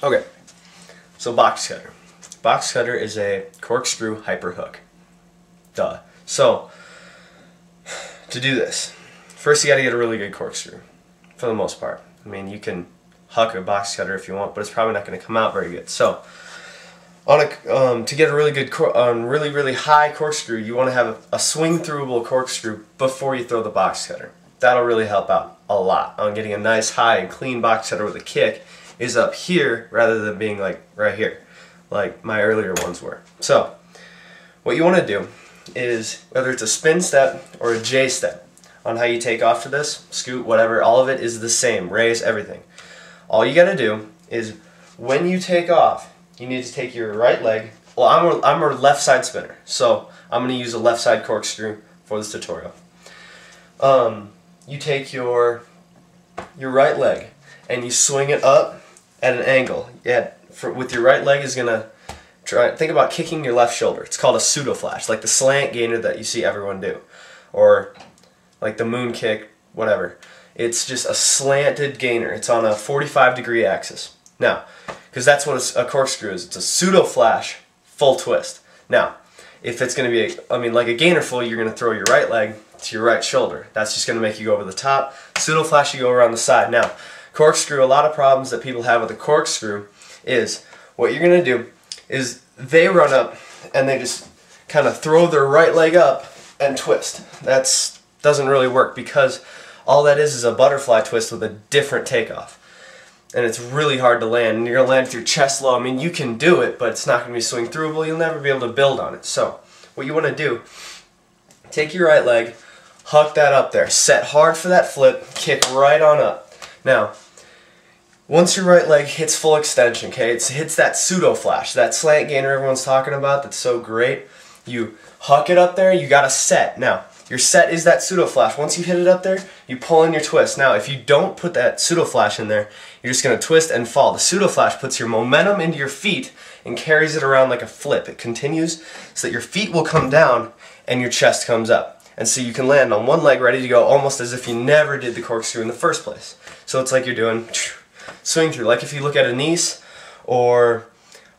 Okay, so box cutter. Box cutter is a corkscrew hyper hook. Duh. So, to do this, first you gotta get a really good corkscrew, for the most part. I mean, you can huck a box cutter if you want, but it's probably not gonna come out very good. So, to get a really good, really high corkscrew, you want to have a swing-throughable corkscrew before you throw the box cutter. That'll really help out a lot on getting a nice, high, and clean box cutter with a kick. Is up here rather than being like right here, like my earlier ones were. So, what you want to do is, whether it's a spin step or a J step, on how you take off to this, scoot, whatever, all of it is the same, raise, everything. All you got to do is, when you take off, you need to take your right leg. Well, I'm a left side spinner, so I'm going to use a left side corkscrew for this tutorial. You take your right leg and you swing it up at an angle. With your right leg is going to think about kicking your left shoulder. It's called a pseudo flash, like the slant gainer that you see everyone do, or like the moon kick, whatever. It's just a slanted gainer. It's on a 45-degree axis. Now, because that's what a corkscrew is. It's a pseudo flash, full twist. Now, if it's going to be, like a gainer full, you're going to throw your right leg to your right shoulder. That's just going to make you go over the top. Pseudo flash, you go around the side. Now, corkscrew, a lot of problems that people have with a corkscrew is, what you're going to do is they run up and they just kind of throw their right leg up and twist. That doesn't really work, because all that is a butterfly twist with a different takeoff. And it's really hard to land, and you're going to land with your chest low. I mean, you can do it, but it's not going to be swing throughable. You'll never be able to build on it. So, what you want to do, take your right leg, huck that up there, set hard for that flip, kick right on up. Now, once your right leg hits full extension, okay, it hits that pseudo flash, that slant gainer everyone's talking about that's so great, you huck it up there, you got to set. Now, your set is that pseudo flash. Once you hit it up there, you pull in your twist. Now, if you don't put that pseudo flash in there, you're just going to twist and fall. The pseudo flash puts your momentum into your feet and carries it around like a flip. It continues so that your feet will come down and your chest comes up. And so you can land on one leg ready to go, almost as if you never did the corkscrew in the first place. So it's like you're doing swing through. Like if you look at Anise or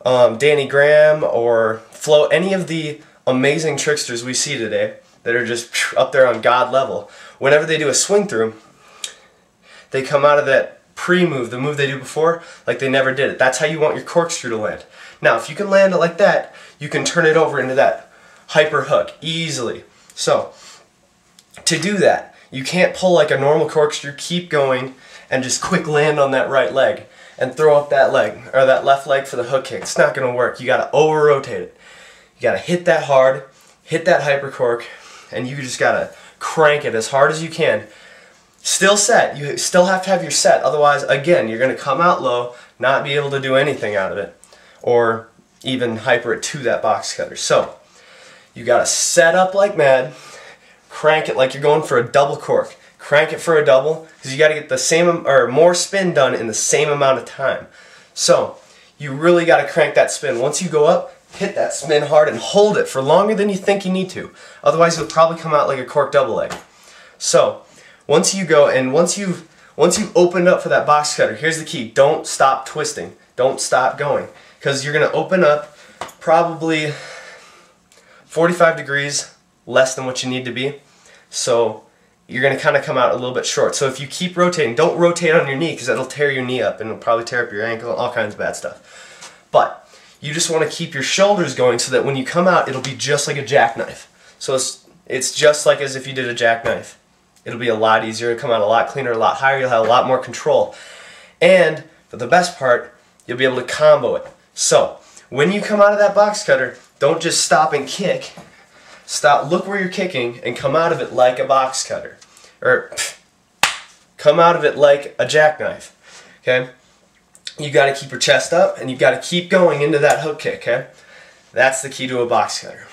Danny Graham or Flo, any of the amazing tricksters we see today that are just up there on God level, whenever they do a swing through, they come out of that pre-move, the move they do before, like they never did it. That's how you want your corkscrew to land. Now, if you can land it like that, you can turn it over into that hyper hook easily. So, to do that, you can't pull like a normal corkscrew, keep going, and just quick land on that right leg and throw up that leg, or that left leg for the hook kick. It's not going to work. You got to over-rotate it. You got to hit that hard, hit that hyper cork, and you just got to crank it as hard as you can. Still set. You still have to have your set. Otherwise, again, you're going to come out low, not be able to do anything out of it, or even hyper it to that box cutter. So, you got to set up like mad, crank it like you're going for a double cork. Crank it for a double, because you got to get the same or more spin done in the same amount of time. So, you really got to crank that spin. Once you go up, hit that spin hard and hold it for longer than you think you need to. Otherwise, you'll probably come out like a cork double leg. So, once you go and once you've opened up for that box cutter, here's the key. Don't stop twisting. Don't stop going. Because you're going to open up probably 45 degrees less than what you need to be. So, you're going to kind of come out a little bit short. So if you keep rotating, don't rotate on your knee, because that'll tear your knee up and it'll probably tear up your ankle, all kinds of bad stuff. But you just want to keep your shoulders going so that when you come out, it'll be just like a jackknife. So it's just like as if you did a jackknife. It'll be a lot easier, it'll come out a lot cleaner, a lot higher, you'll have a lot more control. And, for the best part, you'll be able to combo it. So, when you come out of that box cutter, don't just stop and kick. Stop, look where you're kicking, and come out of it like a box cutter. Or, come out of it like a jackknife. Okay? You got to keep your chest up, and you got to keep going into that hook kick, okay? That's the key to a box cutter.